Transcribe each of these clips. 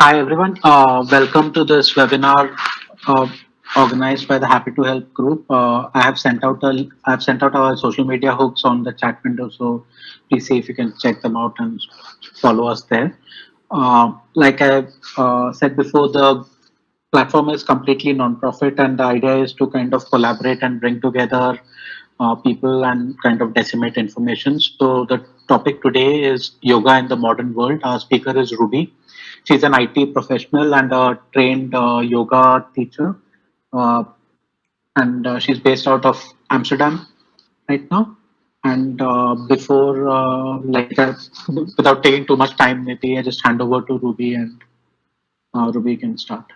Hi everyone. Welcome to this webinar uh, organized by the Happy to Help group. I have sent out our social media hooks on the chat window, so please see if you can check them out and follow us there. Like I said before, the platform is completely non-profit, and the idea is to kind of collaborate and bring together people and kind of disseminate information. So the topic today is yoga in the modern world. Our speaker is Ruby. She's an IT professional and a trained yoga teacher, uh, and she's based out of Amsterdam right now. And without taking too much time, maybe I just hand over to Ruby, and Ruby can start.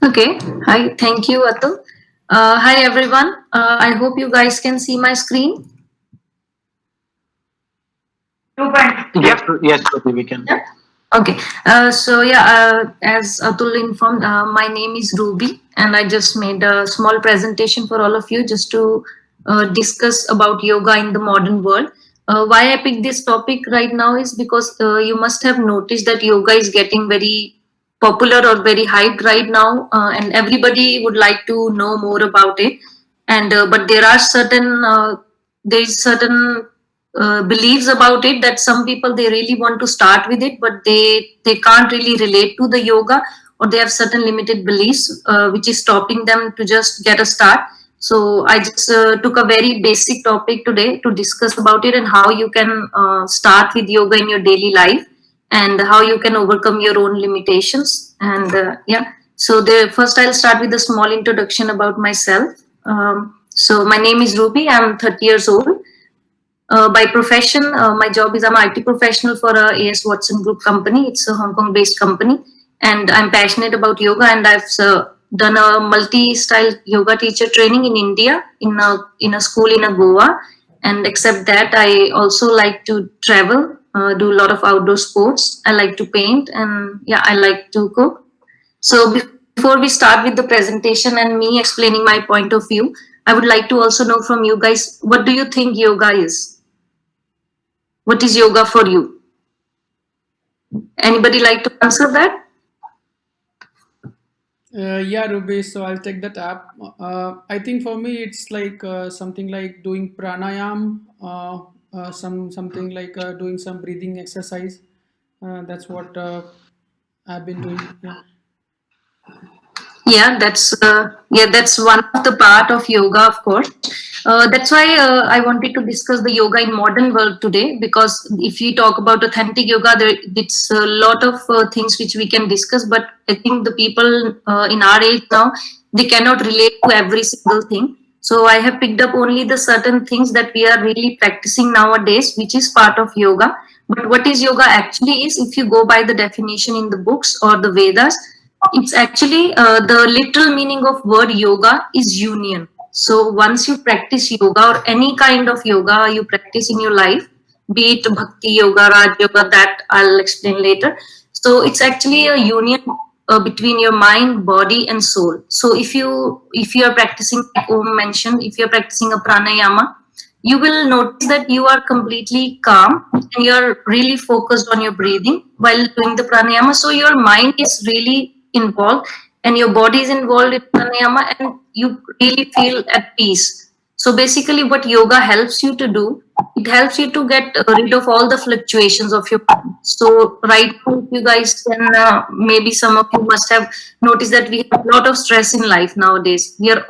Okay. Hi. Thank you, Atul. Hi, everyone. I hope you guys can see my screen. Yes, Ruby, we can. Yeah. Okay. As Atul informed, my name is Ruby, and I just made a small presentation for all of you just to discuss about yoga in the modern world. Why I picked this topic right now is because you must have noticed that yoga is getting very popular or very hyped right now, and everybody would like to know more about it. And but there is certain beliefs about it that some people they really want to start with it, but they can't really relate to the yoga, or they have certain limited beliefs which is stopping them to just get a start. So I just took a very basic topic today to discuss about it and how you can start with yoga in your daily life and how you can overcome your own limitations. And so the first I'll start with a small introduction about myself. So my name is Ruby. I'm 30 years old. By profession, my job is I'm an IT professional for a AS Watson Group company. It's a Hong Kong based company, and I'm passionate about yoga, and I've done a multi-style yoga teacher training in India in a school in a Goa. And except that, I also like to travel, do a lot of outdoor sports. I like to paint, and yeah, I like to cook. So before we start with the presentation and me explaining my point of view, I would like to also know from you guys, what do you think yoga is? What is yoga for you? Anybody like to answer that? Yeah, Ruby. So I'll take that up. I think for me, it's like something like doing pranayam, something like doing some breathing exercise. That's what I've been doing. Yeah. That's one of the part of yoga, of course. That's why I wanted to discuss the yoga in modern world today, because if we talk about authentic yoga, it's a lot of things which we can discuss. But I think the people in our age now, they cannot relate to every single thing. So I have picked up only the certain things that we are really practicing nowadays, which is part of yoga. But what is yoga actually is, if you go by the definition in the books or the Vedas, it's actually the literal meaning of word yoga is union. So once you practice yoga or any kind of yoga you practice in your life, be it bhakti yoga, raj yoga, that I'll explain later. So it's actually a union between your mind, body, and soul. So if you are practicing, like Om mentioned, if you are practicing a pranayama, you will notice that you are completely calm and you are really focused on your breathing while doing the pranayama. So your mind is really involved and your body is involved in pranayama, and you really feel at peace. So basically, what yoga helps you to do, it helps you to get rid of all the fluctuations of your mind. So right now, you guys can maybe some of you must have noticed that we have a lot of stress in life nowadays. We are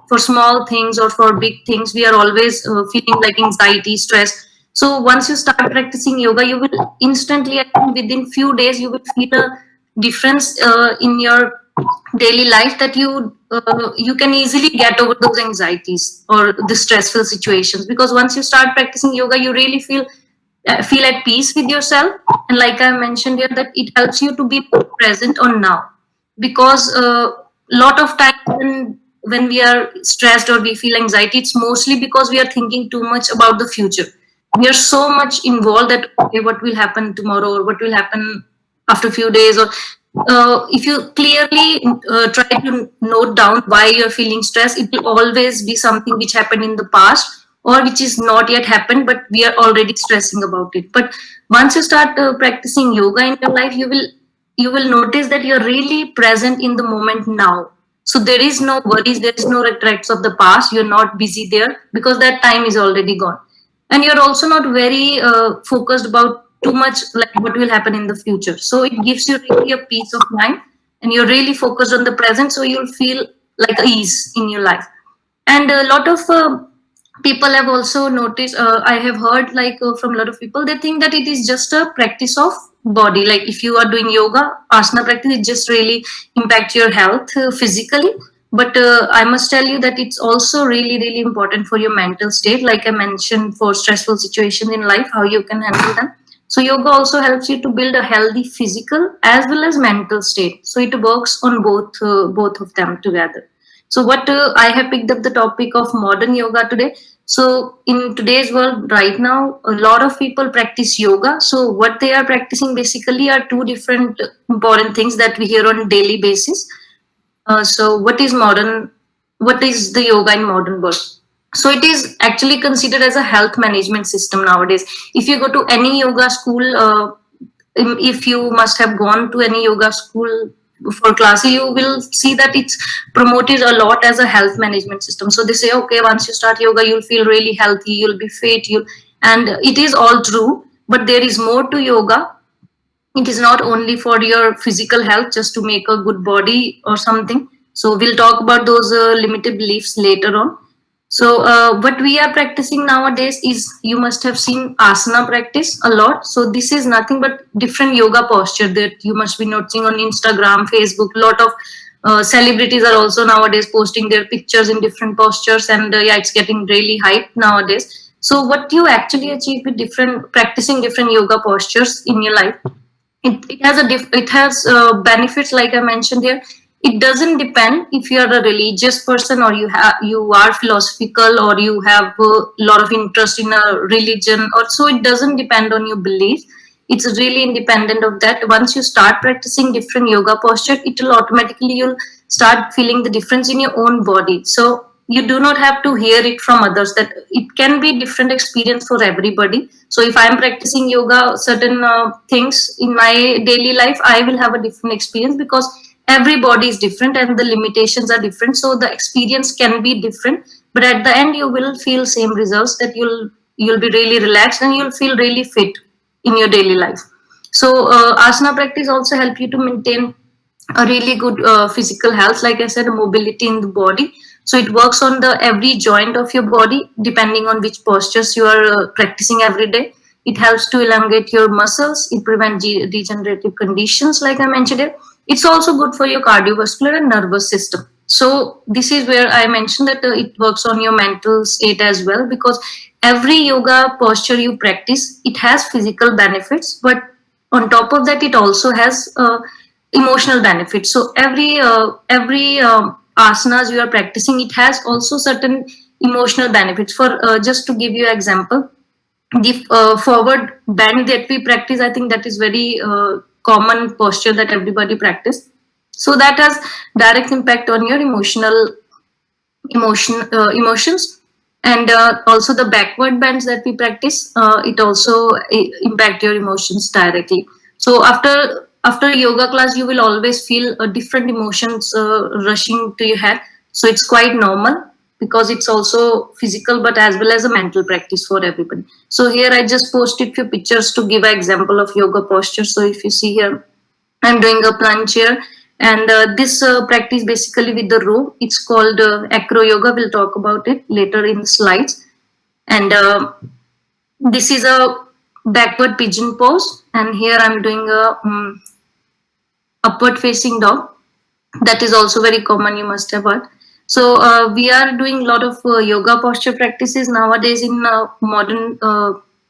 for small things or for big things, we are always feeling like anxiety, stress. So once you start practicing yoga, you will instantly, I think within few days, you will feel a difference in your daily life, that you can easily get over those anxieties or the stressful situations, because once you start practicing yoga, you really feel at peace with yourself. And like I mentioned here, that it helps you to be present on now, because a lot of times when we are stressed or we feel anxiety, it's mostly because we are thinking too much about the future. We are so much involved that, okay, what will happen tomorrow, or what will happen after a few days, or if you clearly try to note down why you're feeling stressed, it will always be something which happened in the past, or which is not yet happened, but we are already stressing about it. But once you start practicing yoga in your life, you will notice that you're really present in the moment now. So there is no worries, there is no regrets of the past. You're not busy there because that time is already gone, and you're also not very focused about too much like what will happen in the future. So it gives you really a peace of mind, and you're really focused on the present. So you'll feel like ease in your life. And a lot of people have also noticed, I have heard like from a lot of people, they think that it is just a practice of body. Like if you are doing yoga asana practice, it just really impact your health physically. But I must tell you that it's also really really important for your mental state, like I mentioned, for stressful situations in life, how you can handle them. So yoga also helps you to build a healthy physical as well as mental state, so it works on both of them together. So what I have picked up the topic of modern yoga today. So in today's world right now, a lot of people practice yoga. So what they are practicing basically are two different important things that we hear on a daily basis. So what is modern? What is the yoga in modern world? So it is actually considered as a health management system nowadays. If you go to any yoga school, if you must have gone to any yoga school for classes, you will see that it's promoted a lot as a health management system. So they say, okay, once you start yoga, you'll feel really healthy, you'll be fit, you and it is all true. But there is more to yoga. It is not only for your physical health, just to make a good body or something. So we'll talk about those limited beliefs later on. So what we are practicing nowadays is, you must have seen asana practice a lot. So this is nothing but different yoga posture that you must be noticing on Instagram, Facebook. A lot of celebrities are also nowadays posting their pictures in different postures, and yeah, it's getting really hype nowadays. So what you actually achieve with different practicing different yoga postures in your life, it has it has benefits, like I mentioned here. It doesn't depend if you are a religious person, or you are philosophical, or you have a lot of interest in a religion, or so. It doesn't depend on your belief. It's really independent of that. Once you start practicing different yoga posture, it will automatically, you'll start feeling the difference in your own body. So you do not have to hear it from others, that it can be different experience for everybody. So if I'm practicing yoga certain things in my daily life, I will have a different experience, because everybody is different and the limitations are different. So the experience can be different, but at the end you will feel same results, that you'll be really relaxed and you'll feel really fit in your daily life. So asana practice also help you to maintain a really good physical health, like I said, mobility in the body. So it works on the every joint of your body, depending on which postures you are practicing every day. It helps to elongate your muscles. It prevents degenerative conditions, like I mentioned it. It's also good for your cardiovascular and nervous system. So this is where I mentioned that it works on your mental state as well, because every yoga posture you practice, it has physical benefits, but on top of that, it also has emotional benefits. So every asanas you are practicing, it has also certain emotional benefits. For just to give you an example, the forward bend that we practice, I think that is very common posture that everybody practice. So that has direct impact on your emotions. And also the backward bends that we practice, it also impact your emotions directly. So after yoga class, you will always feel different emotions rushing to your head. So it's quite normal, because it's also physical but as well as a mental practice for everybody. So here I just posted few pictures to give an example of yoga posture. So if you see here, I'm doing a planche here, and this practice basically with the rope, it's called acro yoga. We'll talk about it later in the slides. And this is a backward pigeon pose, and here I'm doing a upward facing dog. That is also very common, you must have heard. So we are doing a lot of yoga posture practices nowadays in modern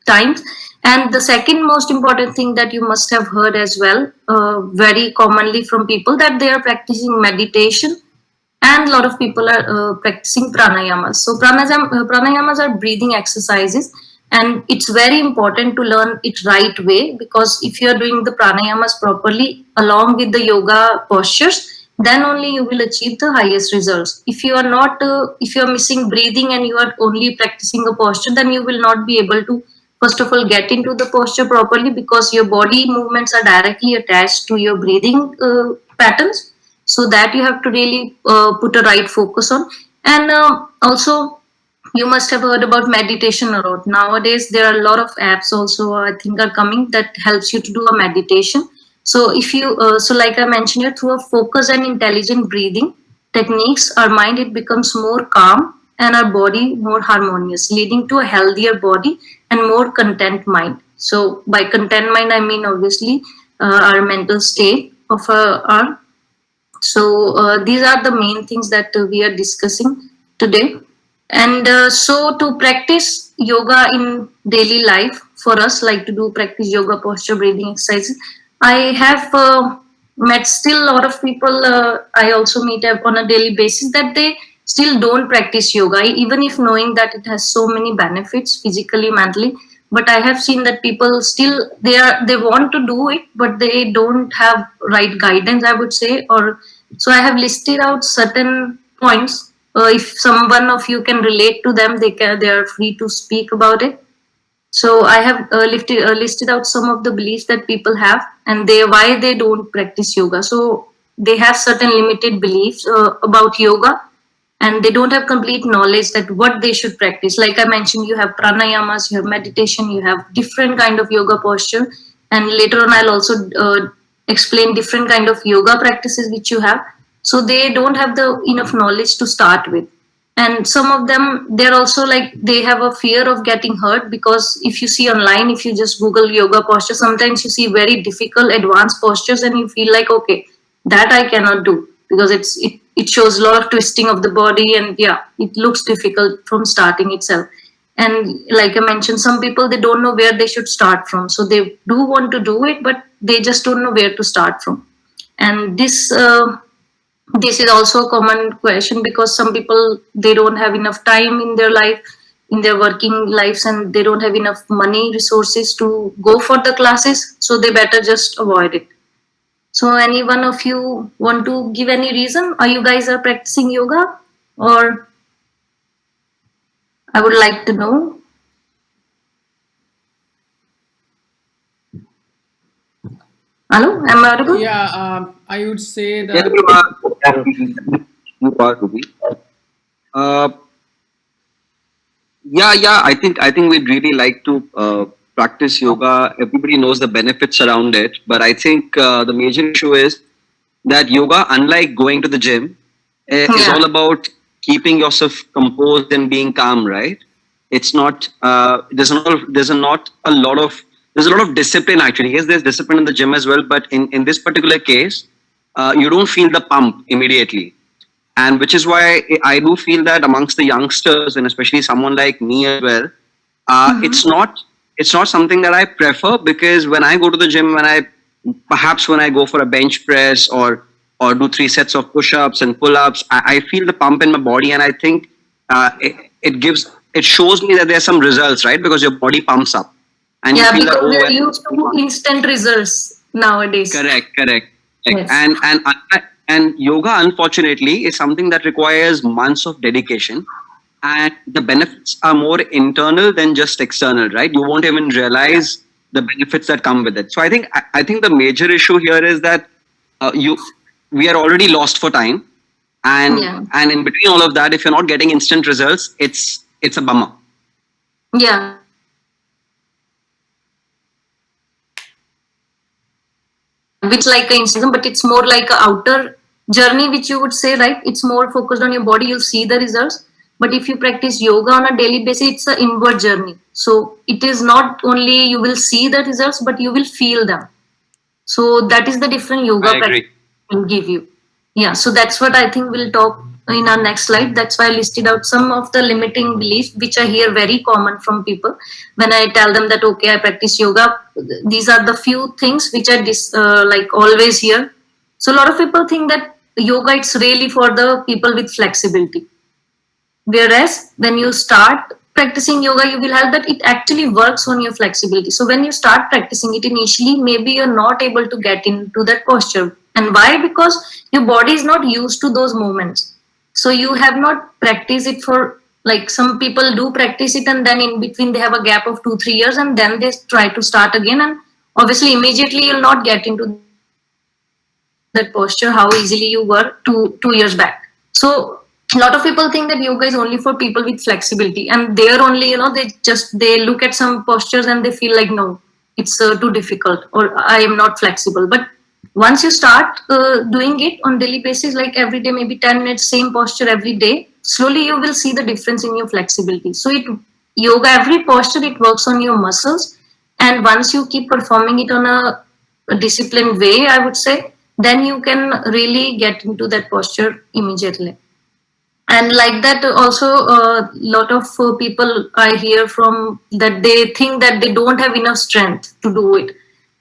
times. And the second most important thing that you must have heard as well, very commonly from people, that they are practicing meditation, and a lot of people are practicing pranayamas. So pranayamas are breathing exercises, and it's very important to learn it right way, because if you are doing the pranayamas properly along with the yoga postures, then only you will achieve the highest results. If you are not, if you are missing breathing and you are only practicing a posture, then you will not be able to, first of all, get into the posture properly, because your body movements are directly attached to your breathing patterns. So that you have to really put a right focus on. And also, you must have heard about meditation a lot. Nowadays, there are a lot of apps also, I think, are coming that helps you to do a meditation. So if you, so like I mentioned here, through a focused and intelligent breathing techniques, our mind, it becomes more calm and our body more harmonious, leading to a healthier body and more content mind. So by content mind, I mean obviously our mental state of our. So these are the main things that we are discussing today. And so to practice yoga in daily life, for us, like to do practice yoga posture breathing exercises, I have met still a lot of people, I also meet up on a daily basis, that they still don't practice yoga, even if knowing that it has so many benefits physically, mentally. But I have seen that people still, they want to do it, but they don't have right guidance, I would say. Or so I have listed out certain points. If someone of you can relate to them, they are free to speak about it. So I have listed out some of the beliefs that people have, and they why they don't practice yoga. So they have certain limited beliefs about yoga, and they don't have complete knowledge that what they should practice. Like I mentioned, you have pranayamas, you have meditation, you have different kind of yoga posture, and later on I'll also explain different kind of yoga practices which you have. So they don't have the enough knowledge to start with. And some of them, they're also like, they have a fear of getting hurt, because if you see online, if you just Google yoga posture, sometimes you see very difficult advanced postures and you feel like, okay, that I cannot do, because it shows a lot of twisting of the body, and yeah, it looks difficult from starting itself. And like I mentioned, some people, they don't know where they should start from, so they do want to do it, but they just don't know where to start from. And this is also a common question, because some people, they don't have enough time in their life, in their working lives, and they don't have enough money resources to go for the classes, so they better just avoid it. So any one of you want to give any reason, or you guys are practicing yoga, or I would like to know. Hello, am I audible? Yeah, I would say Yeah, that. you are Ruby. Uh, yeah. I think we'd really like to practice yoga. Everybody knows the benefits around it, but I think the major issue is that yoga, unlike going to the gym, is Yeah. all about keeping yourself composed and being calm. Right? It's not. There's a lot of discipline actually. Yes, there's discipline in the gym as well, but in this particular case, you don't feel the pump immediately, and which is why I do feel that amongst the youngsters, and especially someone like me as well, Mhm. it's not something that I prefer, because when I go to the gym, when I go for a bench press or do 3 sets of push-ups and pull-ups, I feel the pump in my body, and I think it shows me that there's some results, right? Because your body pumps up, and you Yeah, feel that, because oh they're well. used to instant results nowadays. Correct. Yes. And yoga, unfortunately, is something that requires months of dedication, and the benefits are more internal than just external, right? You won't even realize the benefits that come with it. So I think the major issue here is that you we are already lost for time, and Yeah. and in between all of that, if you're not getting instant results, it's a bummer. Yeah. Which like a Instagram, but it's more like a outer journey, which you would say, right? It's more focused on your body. You'll see the results. But if you practice yoga on a daily basis, it's an inward journey. So it is not only you will see the results, but you will feel them. So that is the different yoga I practice agree. will give you. Yeah, so that's what I think we'll talk in our next slide. That's why I listed out some of the limiting beliefs which I hear very common from people when I tell them that, okay, I practice yoga. These are the few things which I like always hear. So a lot of people think that yoga, it's really for the people with flexibility. Whereas when you start practicing yoga, you will have that it actually works on your flexibility. So when you start practicing it initially, maybe you're not able to get into that posture And why? Because your body is not used to those movements. So you have not practiced it for, like, some people do practice it and then in between they have a gap of 2-3 years and then they try to start again, and obviously immediately you'll not get into that posture how easily you were 2 years back. So a lot of people think that yoga is only for people with flexibility, and they're only, they look at some postures and they feel like, no, it's too difficult, or I am not flexible. But once you start doing it on daily basis, like every day, maybe 10 minutes, same posture every day, slowly you will see the difference in your flexibility. So yoga, every posture, it works on your muscles, and once you keep performing it on a disciplined way, I would say, then you can really get into that posture immediately. And like that also, a lot of people I hear from, that they think that they don't have enough strength to do it,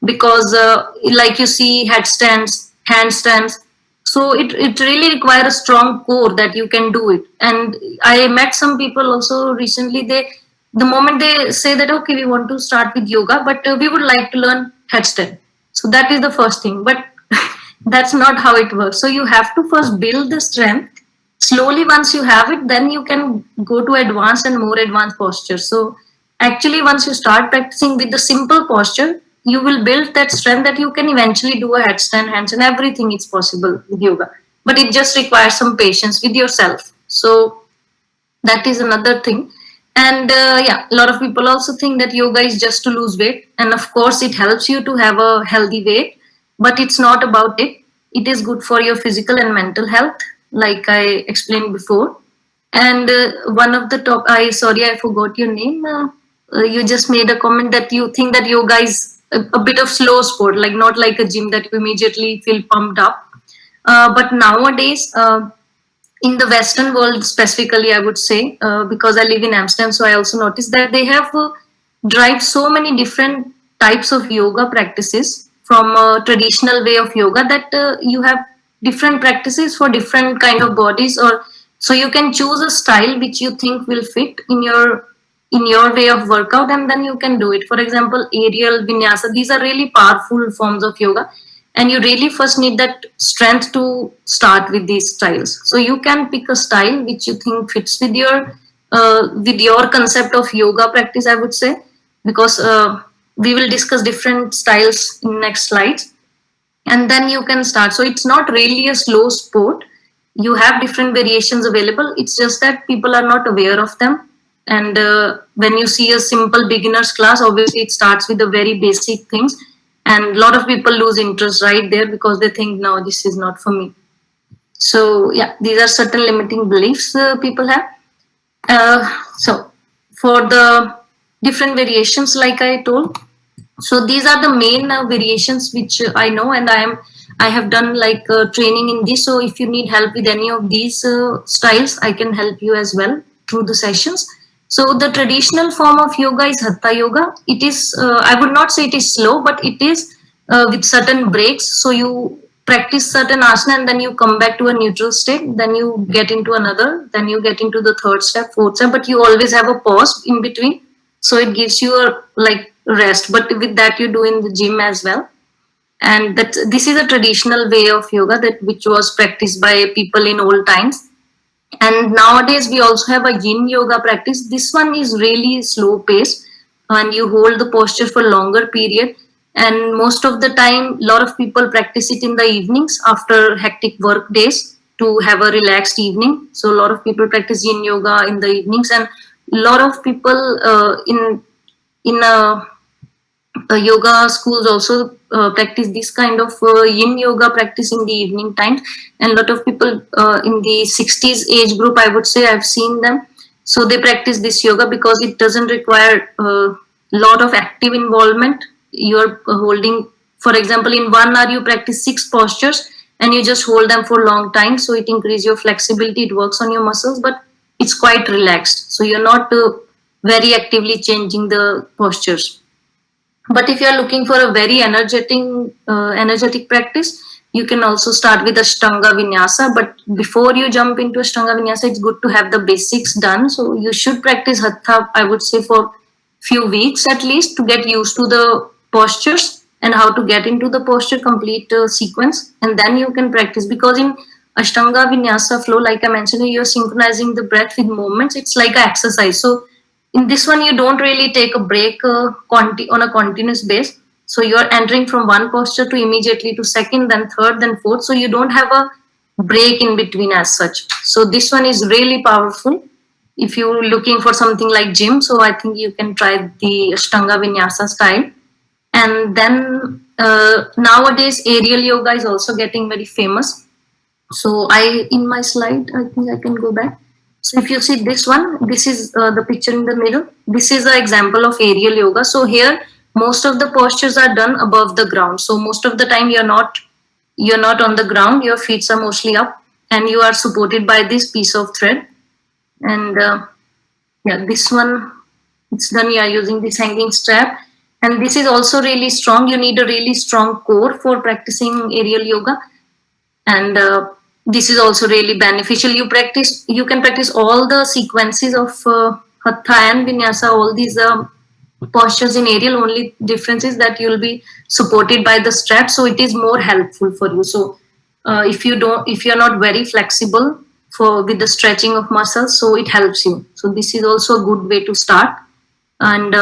because like you see headstands, handstands, so it really requires a strong core that you can do it. And I met some people also recently, the moment they say that, okay, we want to start with yoga, but we would like to learn headstand, so that is the first thing. But that's not how it works. So you have to first build the strength. Slowly, once you have it, then you can go to advanced and more advanced postures. So actually, once you start practicing with the simple posture, you will build that strength that you can eventually do a headstand, handstand, everything is possible with yoga. But it just requires some patience with yourself. So that is another thing. And yeah, a lot of people also think that yoga is just to lose weight, and of course it helps you to have a healthy weight, but it's not about it. It is good for your physical and mental health, like I explained before. And one of the top, I forgot your name. You just made a comment that you think that yoga is a bit of slow sport, like not like a gym that you immediately feel pumped up. But nowadays, in the Western world specifically, I would say, because I live in Amsterdam, so I also noticed that they have derived so many different types of yoga practices from a traditional way of yoga, that you have different practices for different kind of bodies, or so you can choose a style which you think will fit in your way of workout, and then you can do it. For example, aerial, vinyasa, these are really powerful forms of yoga, and you really first need that strength to start with these styles. So you can pick a style which you think fits with your concept of yoga practice, I would say, because we will discuss different styles in next slides, and then you can start. So it's not really a slow sport. You have different variations available. It's just that people are not aware of them. And when you see a simple beginners class, obviously it starts with the very basic things, and a lot of people lose interest right there because they think, no, this is not for me. So yeah, these are certain limiting beliefs people have. So for the different variations, like I told, so these are the main variations which I know, and I have done like training in this. So if you need help with any of these styles, I can help you as well through the sessions. So the traditional form of yoga is Hatha Yoga. It is, I would not say it is slow, but it is with certain breaks. So you practice certain asana and then you come back to a neutral state, then you get into another, then you get into the third step, fourth step, but you always have a pause in between. So it gives you a like rest, but with that you do in the gym as well. And that this is a traditional way of yoga that which was practiced by people in old times. And nowadays we also have a yin yoga practice. This one is really slow paced, and you hold the posture for longer period. And most of the time, a lot of people practice it in the evenings after hectic work days to have a relaxed evening. So a lot of people practice yin yoga in the evenings, and a lot of people in yoga schools also practice this kind of yin yoga practice in the evening time. And a lot of people in the 60s age group, I would say, I've seen them. So they practice this yoga because it doesn't require a lot of active involvement. You're holding, for example, in 1 hour you practice 6 postures and you just hold them for a long time. So it increases your flexibility, it works on your muscles, but it's quite relaxed. So you're not very actively changing the postures. But if you are looking for a very energetic practice, you can also start with Ashtanga Vinyasa. But before you jump into Ashtanga Vinyasa, it's good to have the basics done. So you should practice Hatha, I would say, for few weeks at least to get used to the postures. and how to get into the posture complete sequence, and then you can practice. Because in Ashtanga Vinyasa flow, like I mentioned, you're synchronizing the breath with movements. It's like an exercise. So in this one, you don't really take a break on a continuous base. So you're entering from one posture to immediately to second, then third, then fourth. So you don't have a break in between as such. So this one is really powerful if you're looking for something like gym. So I think you can try the Ashtanga Vinyasa style. And then nowadays aerial yoga is also getting very famous. So in my slide, I think I can go back. So if you see this one, this is the picture in the middle. This is an example of aerial yoga. So here most of the postures are done above the ground. So most of the time you're not on the ground. Your feet are mostly up, and you are supported by this piece of thread. And yeah, this one, it's done using this hanging strap. And this is also really strong. You need a really strong core for practicing aerial yoga. And this is also really beneficial. You can practice all the sequences of hatha and vinyasa, all these postures in aerial. Only difference is that you'll be supported by the strap, so it is more helpful for you. So if you're not very flexible with the stretching of muscles, so it helps you. So this is also a good way to start. And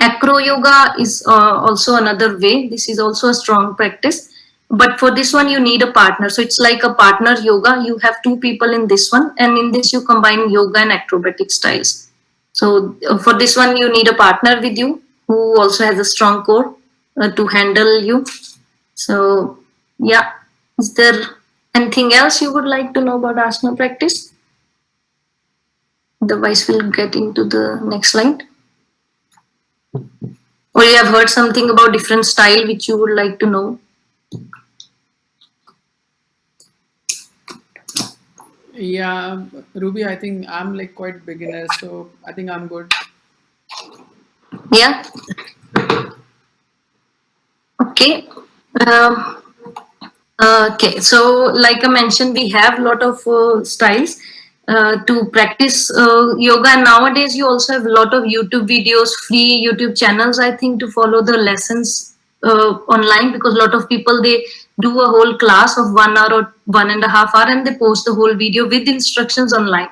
acro yoga is also another way. This is also a strong practice, but for this one you need a partner. So it's like a partner yoga. You have two people in this one, and in this you combine yoga and acrobatic styles. So for this one you need a partner with you who also has a strong core to handle you. So yeah, is there anything else you would like to know about asana practice? Otherwise we'll get into the next slide. Or you have heard something about different style which you would like to know? Yeah, Ruby, I think I'm like quite beginner, so I think I'm good. Yeah. Okay. Okay. So, like I mentioned, we have a lot of styles to practice yoga. And nowadays, you also have a lot of YouTube videos, free YouTube channels, I think, to follow the lessons online, because a lot of people, they do a whole class of 1 hour or 1.5 hours, and they post the whole video with instructions online.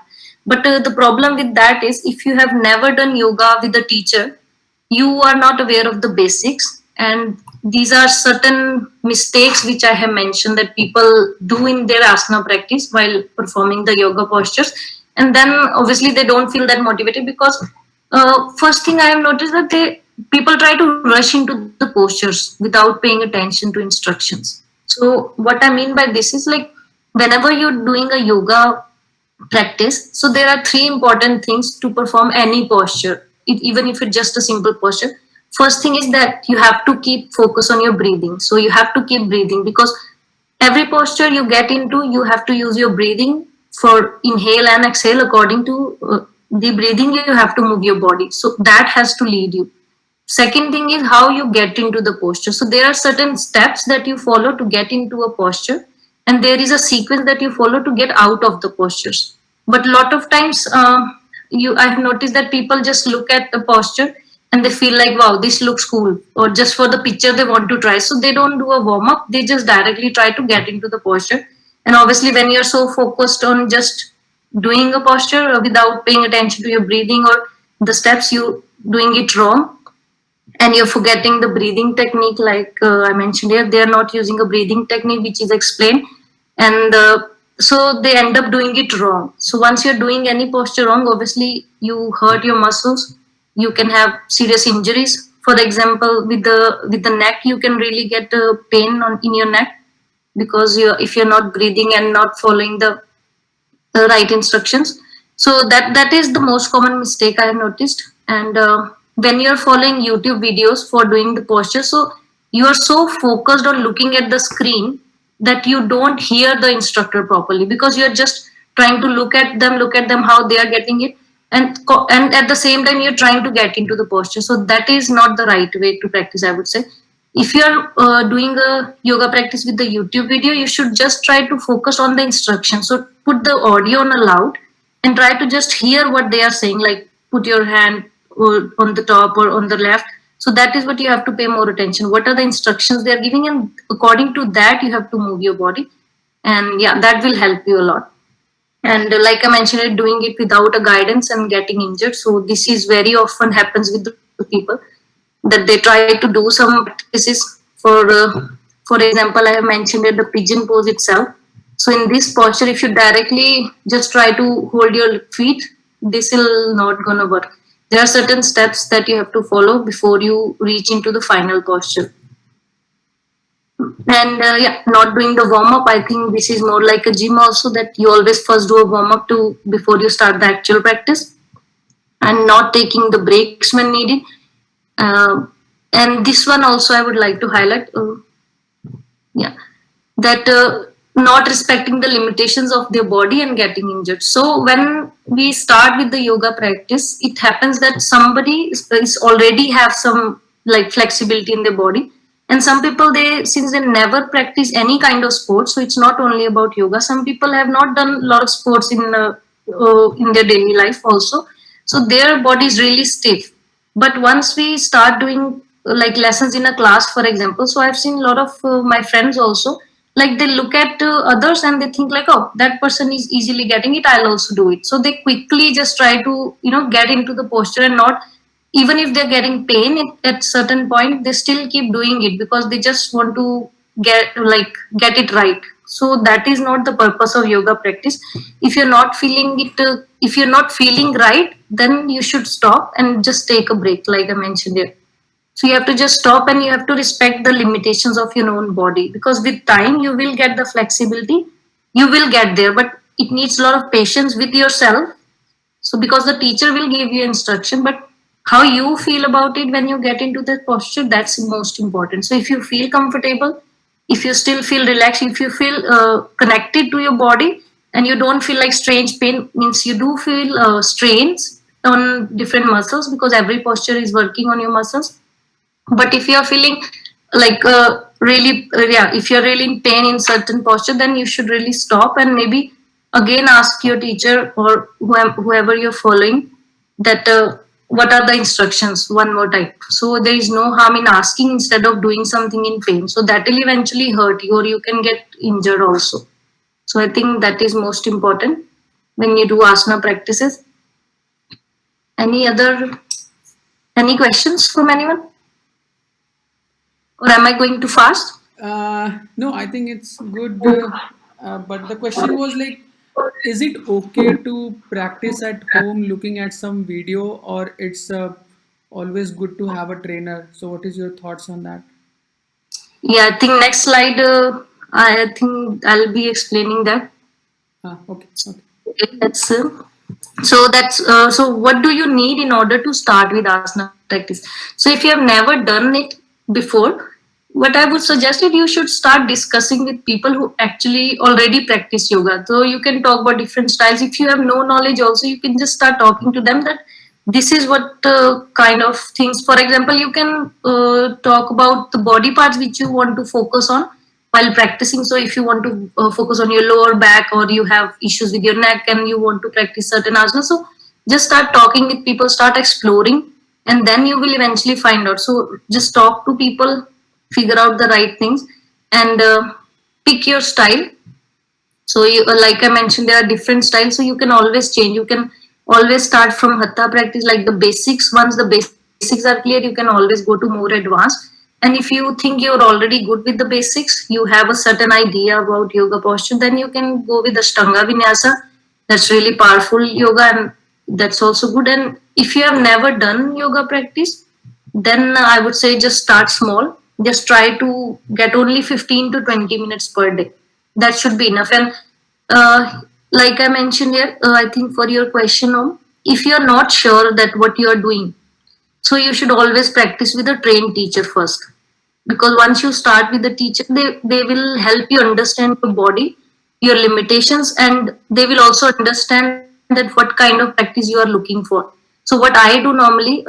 But the problem with that is, if you have never done yoga with a teacher, you are not aware of the basics, and these are certain mistakes which I have mentioned that people do in their asana practice while performing the yoga postures. And then obviously they don't feel that motivated, because first thing I have noticed that people try to rush into the postures without paying attention to instructions. So what I mean by this is, like, whenever you're doing a yoga practice, so there are three important things to perform any posture, even if it's just a simple posture. First thing is that you have to keep focus on your breathing. So you have to keep breathing, because every posture you get into, you have to use your breathing for inhale and exhale. According to the breathing, you have to move your body. So that has to lead you. Second thing is how you get into the posture. So there are certain steps that you follow to get into a posture, and there is a sequence that you follow to get out of the postures. But a lot of times, I have noticed that people just look at the posture and they feel like, wow, this looks cool, or just for the picture they want to try. So they don't do a warm up; they just directly try to get into the posture. And obviously, when you're so focused on just doing a posture without paying attention to your breathing or the steps, you doing it wrong, and you're forgetting the breathing technique. Like I mentioned here, they are not using a breathing technique which is explained, and so they end up doing it wrong. So once you're doing any posture wrong, obviously you hurt your muscles. You can have serious injuries. For example, with the neck, you can really get a pain in your neck, because if you're not breathing and not following the right instructions. So that is the most common mistake I have noticed. And when you're following YouTube videos for doing the posture, so you are so focused on looking at the screen that you don't hear the instructor properly, because you're just trying to look at them how they are getting it, and at the same time you're trying to get into the posture. So that is not the right way to practice, I would say. If you're doing a yoga practice with the YouTube video, you should just try to focus on the instructions. So put the audio on a loud and try to just hear what they are saying, like put your hand on the top or on the left. So that is what you have to pay more attention. What are the instructions they are giving, and according to that you have to move your body. And yeah, that will help you a lot. And like I mentioned, doing it without a guidance and getting injured. So this is very often happens with the people, that they try to do some practices. For example, I have mentioned it, the pigeon pose itself. So in this posture, if you directly just try to hold your feet, this will not gonna work. There are certain steps that you have to follow before you reach into the final posture. And yeah, not doing the warm up, I think this is more like a gym also, that you always first do a warm up to before you start the actual practice, and not taking the breaks when needed. And this one also I would like to highlight, yeah, that not respecting the limitations of their body and getting injured. So when we start with the yoga practice, it happens that somebody is already have some like flexibility in their body, and some people, they, since they never practice any kind of sport, so it's not only about yoga, some people have not done a lot of sports in their daily life also, so their body is really stiff. But once we start doing like lessons in a class, for example, so I've seen a lot of my friends also, like they look at others and they think like, oh, that person is easily getting it, I'll also do it. So they quickly just try to get into the posture, and not, even if they're getting pain at certain point, they still keep doing it because they just want to get it right. So that is not the purpose of yoga practice. If you're not feeling it, if you're not feeling right, then you should stop and just take a break, like I mentioned here. So you have to just stop, and you have to respect the limitations of your own body, because with time you will get the flexibility, you will get there, but it needs a lot of patience with yourself. So because the teacher will give you instruction, but how you feel about it when you get into that posture, that's most important. So if you feel comfortable, if you still feel relaxed, if you feel connected to your body, and you don't feel like strange pain, means you do feel strains on different muscles, because every posture is working on your muscles. But if you're feeling like really yeah, if you're really in pain in certain posture, then you should really stop, and maybe again ask your teacher or whoever you're following, that what are the instructions one more time. So there is no harm in asking instead of doing something in pain, so that will eventually hurt you, or you can get injured also. So I think that is most important when you do asana practices. Any questions from anyone, or am I going too fast? No, I think it's good. But the question was like, is it okay to practice at home looking at some video, or it's always good to have a trainer? So, what is your thoughts on that? Yeah, I think next slide, I think I'll be explaining that. Okay, okay. Okay, so what do you need in order to start with asana practice? So if you have never done it before, what I would suggest is you should start discussing with people who actually already practice yoga. So you can talk about different styles. If you have no knowledge also, you can just start talking to them that this is what kind of things. For example, you can talk about the body parts which you want to focus on while practicing. So if you want to focus on your lower back, or you have issues with your neck and you want to practice certain asanas, so just start talking with people, start exploring, and then you will eventually find out. So just talk to people, figure out the right things, and pick your style. So you, like I mentioned, there are different styles, so you can always change. You can always start from hatha practice, like the basics. Once the basics are clear, you can always go to more advanced. And if you think you're already good with the basics, you have a certain idea about yoga posture, then you can go with the Ashtanga Vinyasa. That's really powerful yoga, and that's also good. And if you have never done yoga practice, then I would say just start small. Just try to get only 15 to 20 minutes per day. That should be enough. And like I mentioned here, I think for your question, if you're not sure that what you are doing, so you should always practice with a trained teacher first. Because once you start with the teacher, they will help you understand your body, your limitations, and they will also understand that what kind of practice you are looking for. So what I do normally,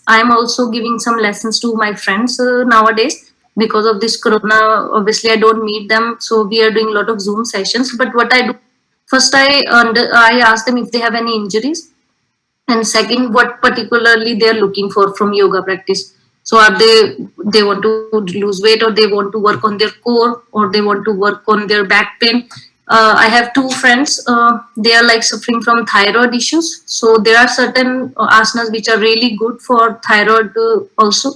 I am also giving some lessons to my friends nowadays. Because of this corona, obviously I don't meet them, so we are doing a lot of Zoom sessions. But what I do, first I ask them if they have any injuries, and second, what particularly they're looking for from yoga practice. So are they want to lose weight, or they want to work on their core, or they want to work on their back pain? I have two friends. They are like suffering from thyroid issues. So there are certain asanas which are really good for thyroid also.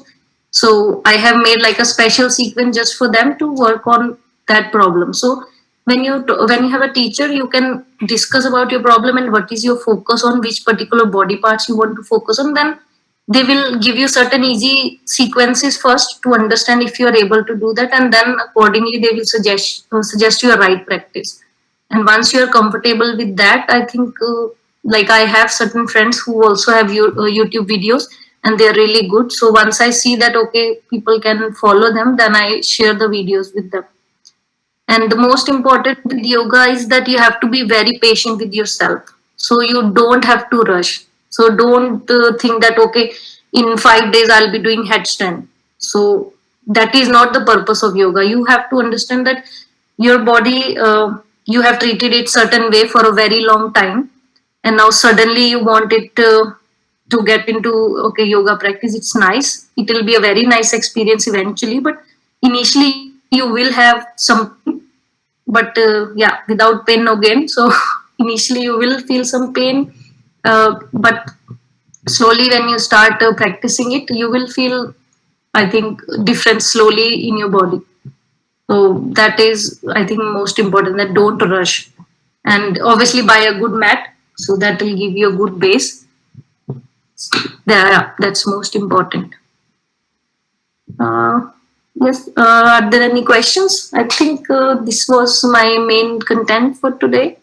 So I have made like a special sequence just for them to work on that problem. So when you have a teacher, you can discuss about your problem and what is your focus on, which particular body parts you want to focus on. Then they will give you certain easy sequences first to understand if you are able to do that, and then accordingly they will suggest you a right practice. And once you are comfortable with that, I think like I have certain friends who also have YouTube videos, and they're really good. So once I see that okay, people can follow them, then I share the videos with them. And the most important with yoga is that you have to be very patient with yourself. So you don't have to rush. So don't think that, okay, in 5 days I'll be doing headstand. So that is not the purpose of yoga. You have to understand that your body, you have treated it certain way for a very long time. And now suddenly you want it to get into, okay, yoga practice. It's nice. It will be a very nice experience eventually. But initially you will have some, but yeah, without pain no gain. So initially you will feel some pain, but slowly when you start practicing it, you will feel, I think, difference slowly in your body. So that is, I think, most important, that don't rush. And obviously buy a good mat, so that will give you a good base. There, that's most important. uh, yes, are there any questions? I think this was my main content for today.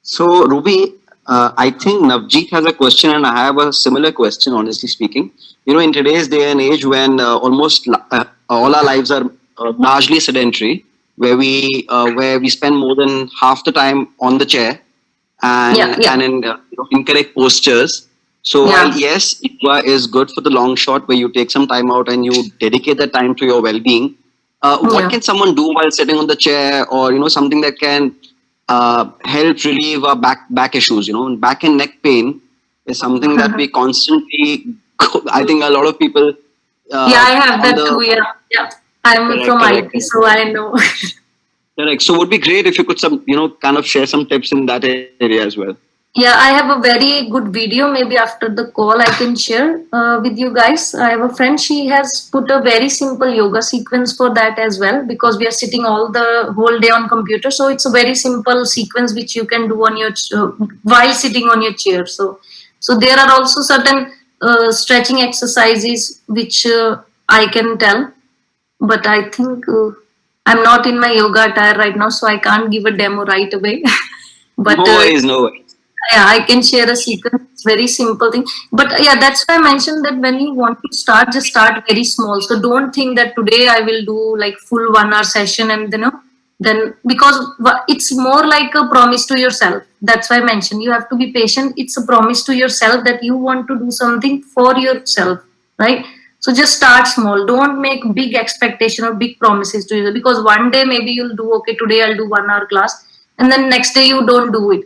So, Ruby, I think Navjeet has a question, and I have a similar question, honestly speaking. You know, in today's day and age, when all our lives are largely sedentary, where we spend more than half the time on the chair Yeah, yeah, and in incorrect postures. So, while yeah. yes, yoga is good for the long shot, where you take some time out and you dedicate that time to your well-being, what Yeah. can someone do while sitting on the chair, or something that can help relieve our back issues? Back and neck pain is something that we constantly. I think a lot of people Yeah, I have on that the too. Yeah, yeah. I'm correct, from correct, IT, correct. so I know. Correct. So, would be great if you could kind of share some tips in that area as well. Yeah, I have a very good video. Maybe after the call, I can share with you guys. I have a friend. She has put a very simple yoga sequence for that as well, because we are sitting all the whole day on computer. So it's a very simple sequence which you can do on your while sitting on your chair. So there are also certain stretching exercises which I can tell, but I think I'm not in my yoga attire right now, so I can't give a demo right away. But No worries, no worries. yeah, I can share a sequence. It's very simple thing. But yeah, that's why I mentioned that when you want to start, just start very small. So don't think that today I will do like full 1 hour session, and then because it's more like a promise to yourself. That's why I mentioned you have to be patient. It's a promise to yourself that you want to do something for yourself, right? So just start small. Don't make big expectation or big promises to yourself, because one day maybe you'll do, okay, today I'll do 1 hour class, and then next day you don't do it,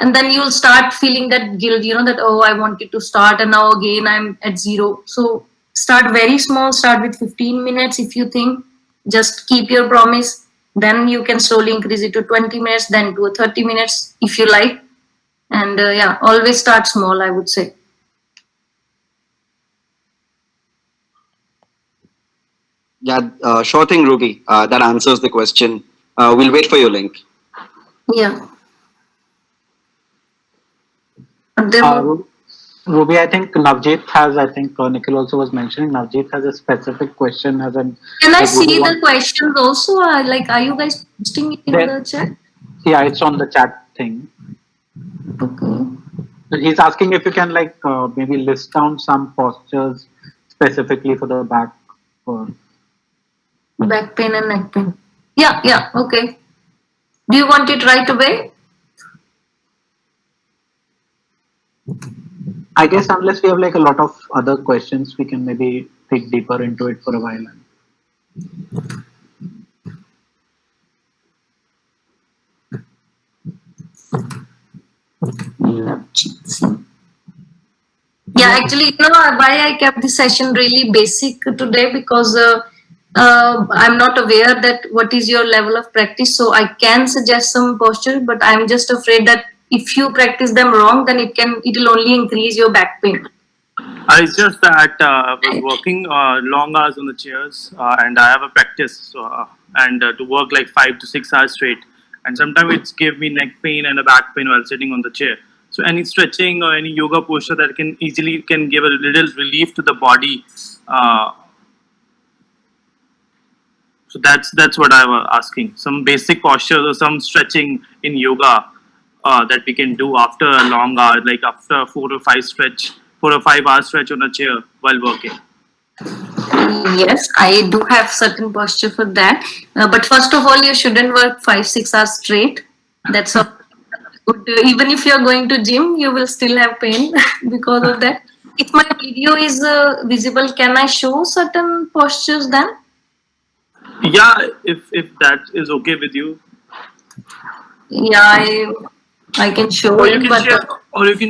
and then you'll start feeling that guilt, that, oh, I wanted to start and now again I'm at zero. So start very small, start with 15 minutes. If you think, just keep your promise, then you can slowly increase it to 20 minutes, then to a 30 minutes if you like. And yeah, always start small, I would say. Yeah, sure thing, Ruby. That answers the question. We'll wait for your link. Yeah. Are there Uh, more? Ru- Ruby, I think Navjeet has, I think Nikhil also was mentioning, Navjeet has a specific question as an, Can I like, would you see the want, questions also? Like, are you guys posting it in there, the chat? yeah, it's on the chat thing. Okay. So he's asking if you can, like, maybe list down some postures specifically for the back. Or, Back pain and neck pain. Yeah, yeah, okay. Do you want it right away? I guess unless we have like a lot of other questions, we can maybe dig deeper into it for a while. Navjeet Singh. Yeah, Yeah. actually, why I kept this session really basic today, because I'm not aware that what is your level of practice. So I can suggest some postures, but I'm just afraid that if you practice them wrong, then it will only increase your back pain. It's just that I was working long hours on the chairs, and I have a practice, and to work like 5 to 6 hours straight, and sometimes it's give me neck pain and a back pain while sitting on the chair. So any stretching or any yoga posture that can give a little relief to the body. So that's what I was asking. Some basic postures or some stretching in yoga that we can do after a long hour, like after 4 or 5 hours stretch on a chair while working. Yes, I do have certain posture for that. But first of all, you shouldn't work 5-6 hours straight. That's all. Good. Even if you're going to gym, you will still have pain because of that. If my video is visible, can I show certain postures then? Yeah, if that is okay with you, Yeah, I can show or you it, can but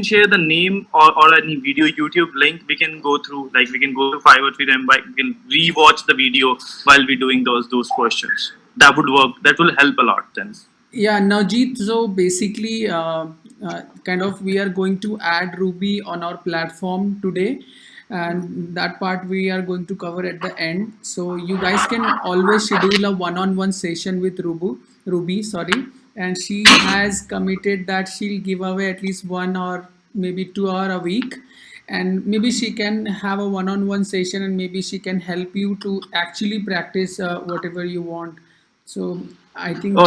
share, the name or any video YouTube link. We can go through, like we can go to 5 or 3 times. We can re-watch the video while we doing those postures. That would work. That will help a lot then. Yeah, Navjeet. So basically, kind of, we are going to add Ruby on our platform today, and that part we are going to cover at the end. So you guys can always schedule a one-on-one session with Ruby, sorry, and she has committed that she'll give away at least 1 or maybe 2 hour a week, and maybe she can have a one-on-one session, and maybe she can help you to actually practice whatever you want. So I think Oh,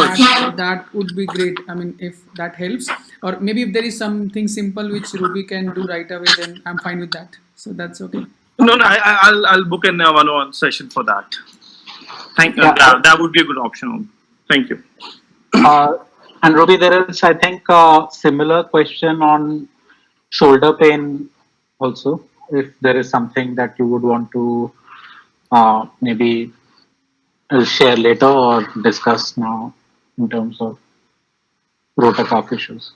that would be great. I mean, if that helps, or maybe if there is something simple which Ruby can do right away, then I'm fine with that. So that's okay. no, I'll book a one-on-one session for that. Yeah. That would be a good option. Thank you. Uh, and Ruby, there is, I think, a similar question on shoulder pain also. If there is something that you would want to maybe share later or discuss now in terms of rotor cuff issues.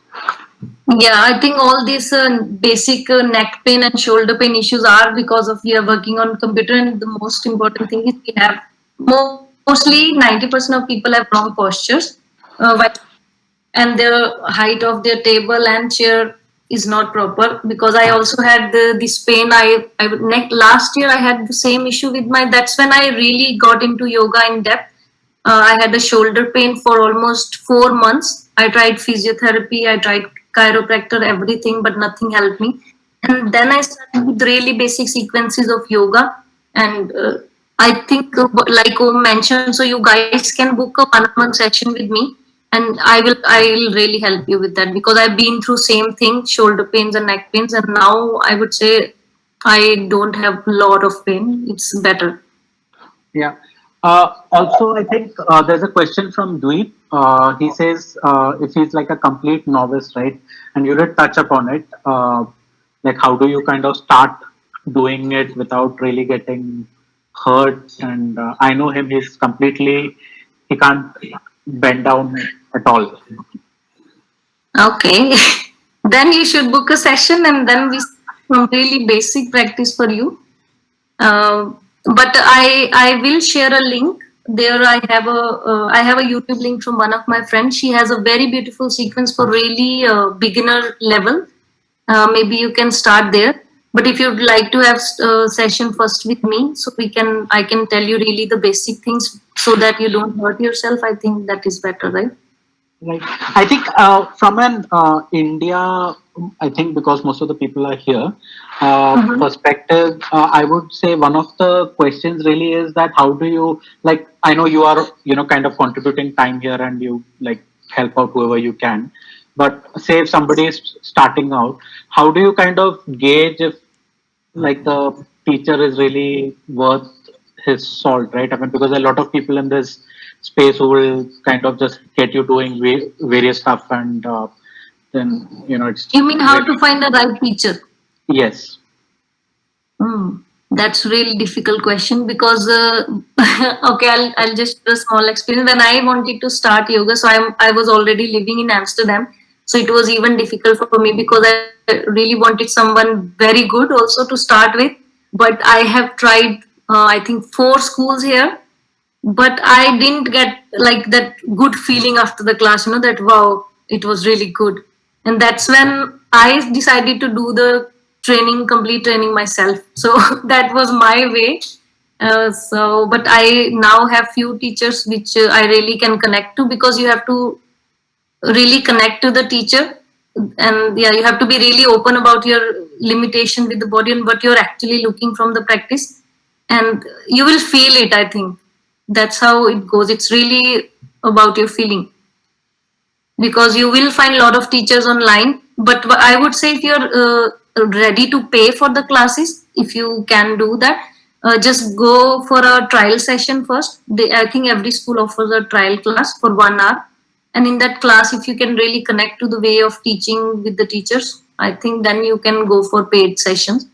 yeah, I think all these basic neck pain and shoulder pain issues are because of we are working on computer, and the most important thing is we have mostly 90% of people have wrong postures, and the height of their table and chair is not proper. Because I also had this pain. I last year I had the same issue with my. That's when I really got into yoga in depth. I had a shoulder pain for almost 4 months. I tried physiotherapy, I tried chiropractor, everything, but nothing helped me. And then I started with really basic sequences of yoga. And I think, like Om mentioned, so you guys can book a one-on-one session with me, and I will really help you with that, because I've been through same thing, shoulder pains and neck pains, and now I would say I don't have a lot of pain. It's better. Yeah. Also, I think there's a question from Dweep. He says if he's like a complete novice, right? And you did touch upon it. Like, how do you kind of start doing it without really getting hurt? And I know him; he can't bend down at all. Okay. Then you should book a session, and then we some really basic practice for you. But I will share a link. There I have a YouTube link from one of my friends. She has a very beautiful sequence for really beginner level. Maybe you can start there. But if you'd like to have a session first with me, so I can tell you really the basic things so that you don't hurt yourself. I think that is better, right? Right. I think from an India, I think because most of the people are here, perspective, I would say one of the questions really is that how do you, like, I know you are, kind of contributing time here and you like help out whoever you can. But say if somebody is starting out, how do you kind of gauge if like the teacher is really worth his salt, right? I mean, because a lot of people in this space who will kind of just get you doing various stuff, and then it's. You mean how to find the right teacher? Yes. That's really difficult question, because okay, I'll just do a small experience. When I wanted to start yoga, so I was already living in Amsterdam. So it was even difficult for me because I really wanted someone very good also to start with. But I have tried, I think, 4 schools here, but I didn't get like that good feeling after the class, that wow, it was really good. And that's when I decided to do the training, complete training myself. So that was my way. But I now have few teachers which I really can connect to, because you have to really connect to the teacher, and yeah, you have to be really open about your limitation with the body and what you're actually looking from the practice, and you will feel it. I think that's how it goes. It's really about your feeling, because you will find a lot of teachers online, but I would say if you're ready to pay for the classes, if you can do that, just go for a trial session first. I think every school offers a trial class for 1 hour, and in that class, if you can really connect to the way of teaching with the teachers, I think then you can go for paid sessions.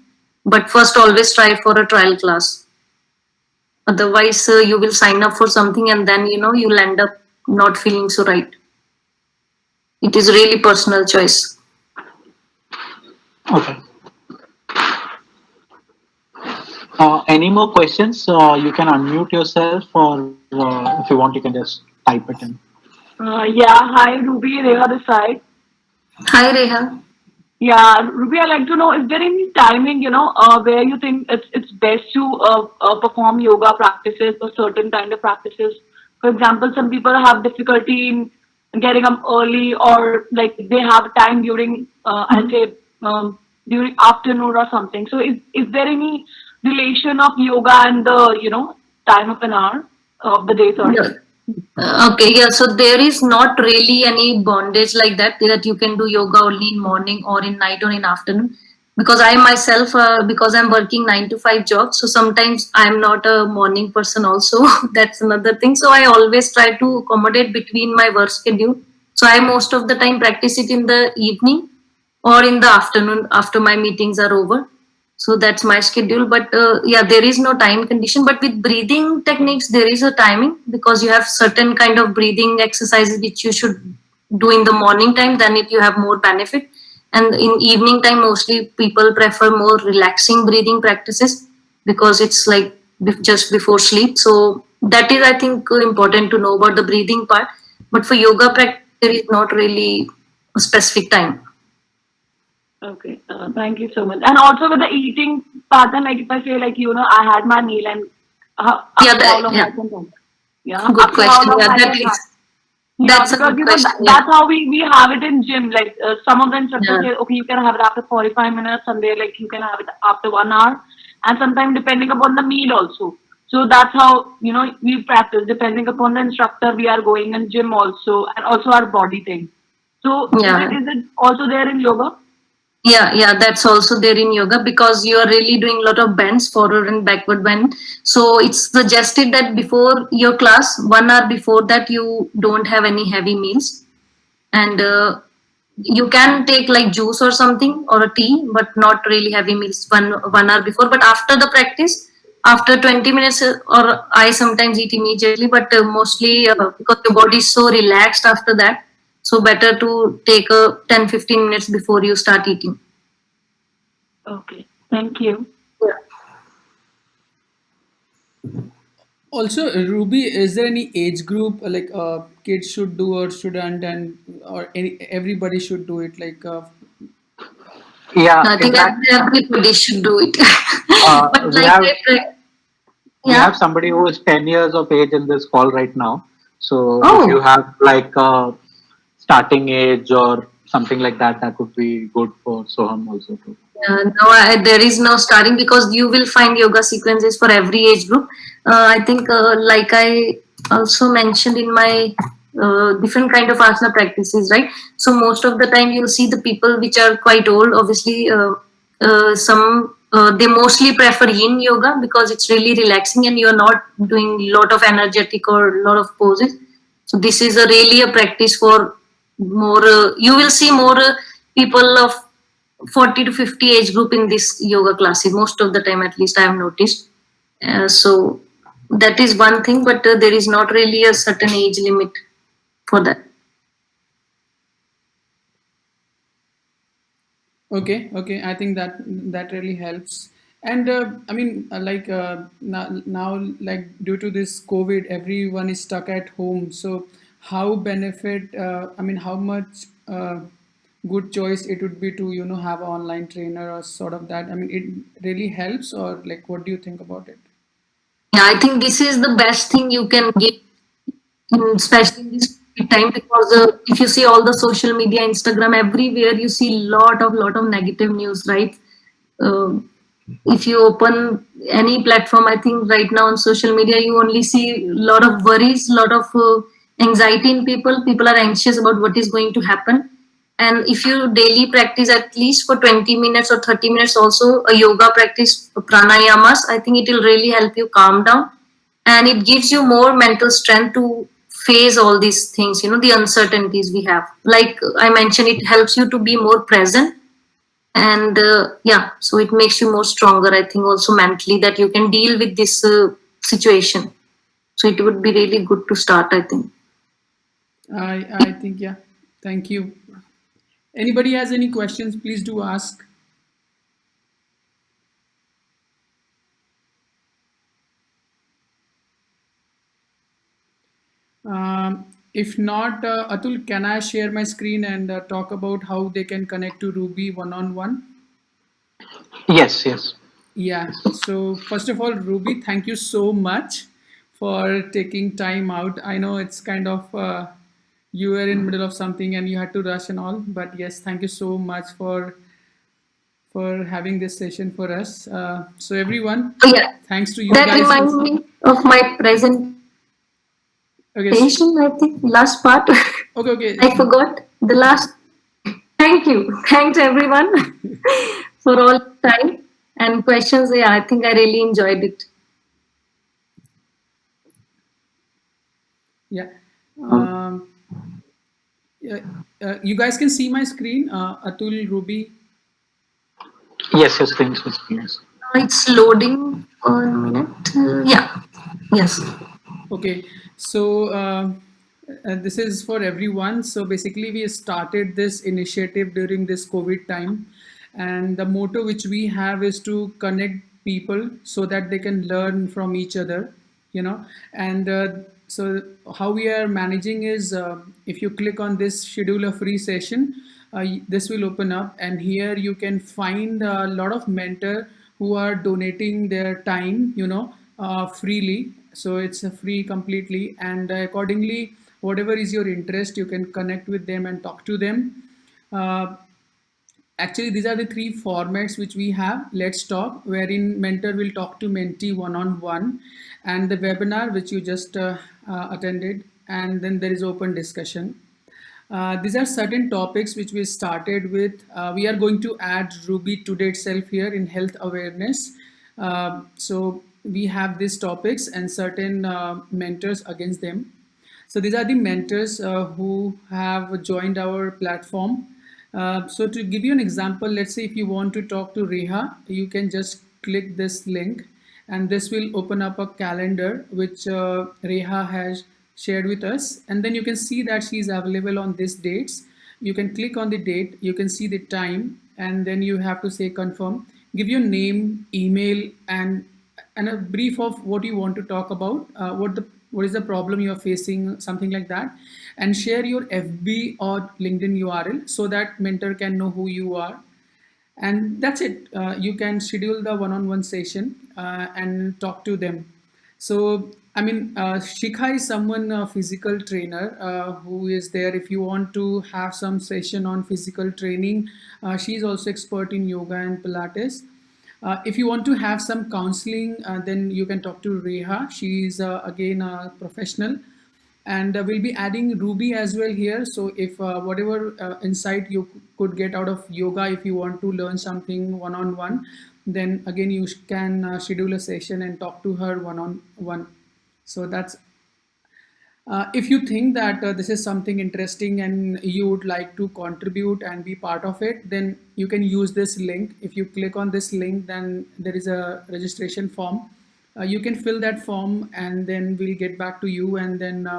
But first, always try for a trial class. Otherwise, you will sign up for something and then you'll end up not feeling so right. It is really personal choice. Okay. Any more questions? You can unmute yourself, or if you want, you can just type it in. Yeah, hi Ruby, Reha this side. Hi, Reha. Yeah, Ruby, I'd like to know, is there any timing, where you think it's best to perform yoga practices or certain kind of practices? For example, some people have difficulty in getting up early, or like they have time during, I'll say, during afternoon or something. So is there any relation of yoga and the, time of an hour of the day, sorry? Yeah. Okay, yeah. So there is not really any bondage like that you can do yoga only in morning or in night or in afternoon. Because I myself, because I'm working 9 to 5 jobs, so sometimes I'm not a morning person also. That's another thing. So I always try to accommodate between my work schedule. So I most of the time practice it in the evening or in the afternoon after my meetings are over. So that's my schedule. But yeah, there is no time condition. But with breathing techniques, there is a timing, because you have certain kind of breathing exercises which you should do in the morning time. Then you have more benefit. And in evening time, mostly people prefer more relaxing breathing practices, because it's like just before sleep. So that is, I think, important to know about the breathing part. But for yoga practice, there is not really a specific time. Okay, thank you so much. And also with the eating pattern, like if I say like, I had my meal and up Yeah, to how long yeah. I can have? Yeah, Good up to how question. long Yeah, I that can have? is. Yeah, That's a because good question. that's how we have it in gym. Like some of the instructors Yeah. say, okay, you can have it after 45 minutes, and they like you can have it after 1 hour, and sometimes depending upon the meal also. So that's how we practice depending upon the instructor. We are going in gym also, and also our body thing. So Yeah. is it also there in yoga? Yeah, that's also there in yoga, because you are really doing a lot of bends, forward and backward bend. So it's suggested that before your class, 1 hour before that, you don't have any heavy meals, and you can take like juice or something or a tea, but not really heavy meals 1 hour before. But after the practice, after 20 minutes, or I sometimes eat immediately, but mostly because your body is so relaxed after that, so better to take a 10-15 minutes before you start eating. Okay, thank you. Yeah. Also, Ruby, is there any age group like kids should do or student and or everybody should do it? Like Yeah, I in think fact, everybody should do it. But we like, have we yeah. have somebody who is 10 years of age in this call right now. So if you Oh, have like a starting age or something like that, that would be good for Soham also too. no, there is no starting, because you will find yoga sequences for every age group. I think, like I also mentioned in my different kind of asana practices, right? So most of the time you'll see the people which are quite old. Obviously, some they mostly prefer yin yoga, because it's really relaxing and you're not doing a lot of energetic or a lot of poses. So this is a really a practice for more. You will see more people of 40 to 50 age group in this yoga classes most of the time, at least I have noticed. So that is one thing, but there is not really a certain age limit for that. Okay. I think that really helps. And I mean, now, like due to this COVID, everyone is stuck at home. So, how benefit? I mean, how much good choice it would be to have an online trainer or sort of that. I mean, it really helps, or like, what do you think about it? Yeah, I think this is the best thing you can give, especially in this COVID time, because if you see all the social media, Instagram, everywhere, you see lot of negative news, right? Uh, if you open any platform, I think right now on social media, you only see a lot of worries, lot of anxiety in people. People are anxious about what is going to happen. And if you daily practice at least for 20 minutes or 30 minutes, also a yoga practice, pranayamas, I think it will really help you calm down, and it gives you more mental strength to face all these things, the uncertainties we have. Like I mentioned, it helps you to be more present, and yeah, so it makes you more stronger, I think, also mentally, that you can deal with this situation. So it would be really good to start, I think. I think, yeah. Thank you. Anybody has any questions? Please do ask. If not, Atul, can I share my screen and talk about how they can connect to Ruby one-on-one? Yes. Yeah. So first of all, Ruby, thank you so much for taking time out. I know it's kind of you were in middle of something and you had to rush and all, but yes, thank you so much for having this session for us. So everyone, Oh yeah, thanks to you that guys. reminds me of my presentation, Okay. I think, last part. Okay. I forgot the last. Thank you. Thanks everyone for all time and questions. Yeah, I think I really enjoyed it. Yeah. Um, yeah. You guys can see my screen, Atul, Ruby. Yes, your screen is yes. It's loading. 1 minute. Yeah. Yes. Okay, so this is for everyone. So basically, we started this initiative during this COVID time, and the motto which we have is to connect people so that they can learn from each other, And so how we are managing is, if you click on this schedule a free session, this will open up, and here you can find a lot of mentor who are donating their time, freely. So it's free completely, and accordingly, whatever is your interest, you can connect with them and talk to them. uh, Actually, these are the three formats which we have. Let's talk, wherein mentor will talk to mentee one-on-one, and the webinar which you just attended, and then there is open discussion. These are certain topics which we started with. We are going to add Ruby today itself here in health awareness. So we have these topics and certain mentors against them. So these are the mentors who have joined our platform. So to give you an example, let's say if you want to talk to Reha, you can just click this link, and this will open up a calendar which Reha has shared with us, and then you can see that she is available on these dates. You can click on the date, you can see the time, and then you have to say confirm, give your name, email, and a brief of what you want to talk about, what is the problem you are facing, something like that, and share your FB or LinkedIn URL so that mentor can know who you are. And that's it. You can schedule the one-on-one session and talk to them. So I mean, Shikha is someone, a physical trainer, who is there if you want to have some session on physical training. She's also expert in yoga and Pilates. If you want to have some counseling, then you can talk to Reha. She's again a professional, and we'll be adding Ruby as well here. So if whatever insight you could get out of yoga, if you want to learn something one-on-one, then again you can schedule a session and talk to her one-on-one. So that's if you think that this is something interesting and you would like to contribute and be part of it, then you can use this link. If you click on this link, then there is a registration form. You can fill that form, and then we'll get back to you, and then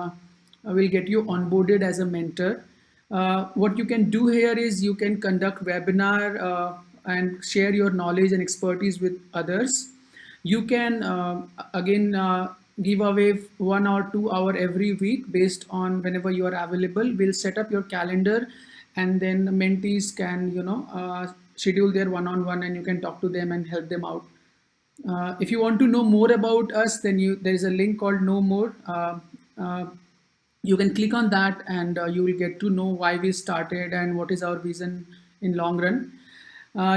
we'll get you onboarded as a mentor. What you can do here is you can conduct webinar and share your knowledge and expertise with others. You can again give away 1 or 2 hour every week based on whenever you are available. We'll set up your calendar, and then the mentees can schedule their one-on-one, and you can talk to them and help them out. If you want to know more about us, then there is a link called Know More. You can click on that, and you will get to know why we started and what is our vision in long run.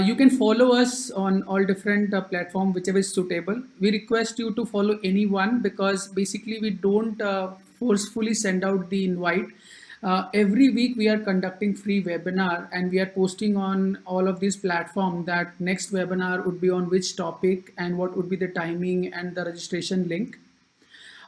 You can follow us on all different platforms, whichever is suitable. We request you to follow anyone, because basically we don't forcefully send out the invite. Every week we are conducting free webinar, and we are posting on all of these platforms that next webinar would be on which topic and what would be the timing and the registration link.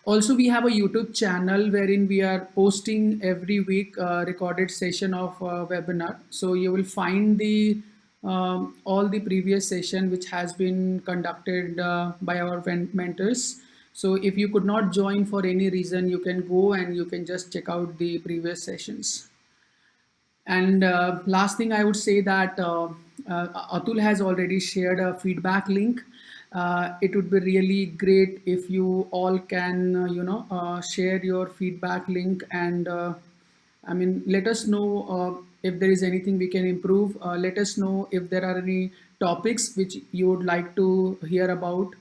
Also, we have a YouTube channel wherein we are posting every week recorded session of webinar. So you will find the all the previous session which has been conducted by our mentors. So if you could not join for any reason, you can go and you can just check out the previous sessions. And last thing I would say that Atul has already shared a feedback link. It would be really great if you all can, share your feedback link, and I mean, let us know if there is anything we can improve. Let us know if there are any topics which you would like to hear about.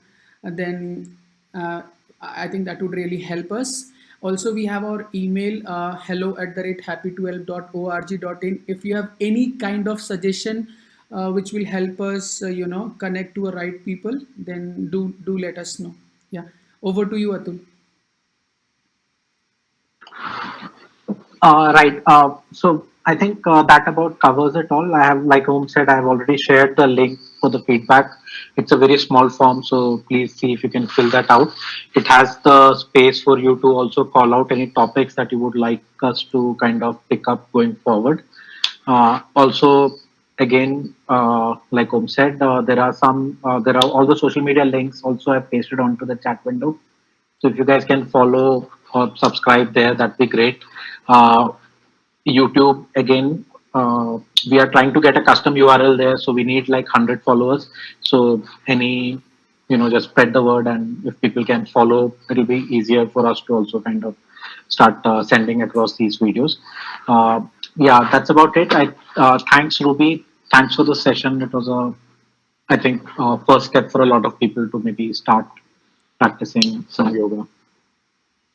Then I think that would really help us. Also, we have our email, hello@happy12.org.in. If you have any kind of suggestion which will help us, connect to the right people, then do let us know. Yeah, over to you, Atul. Right. So I think that about covers it all. I have, like Om said, I have already shared the link for the feedback. It's a very small form, so please see if you can fill that out. It has the space for you to also call out any topics that you would like us to kind of pick up going forward. Also, again, like Om said, there are all the social media links also I've pasted onto the chat window. So if you guys can follow or subscribe there, that'd be great. Uh, YouTube, again, we are trying to get a custom URL there, so we need like 100 followers. So just spread the word, and if people can follow, it'll be easier for us to also kind of start sending across these videos. Yeah, that's about it. Thanks, Ruby. Thanks for the session. It was I think, first step for a lot of people to maybe start practicing some yoga.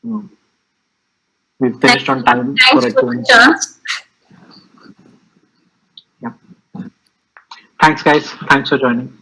Mm. We've finished on time Thanks for for the it. chance. Yeah. Thanks, guys. Thanks for joining.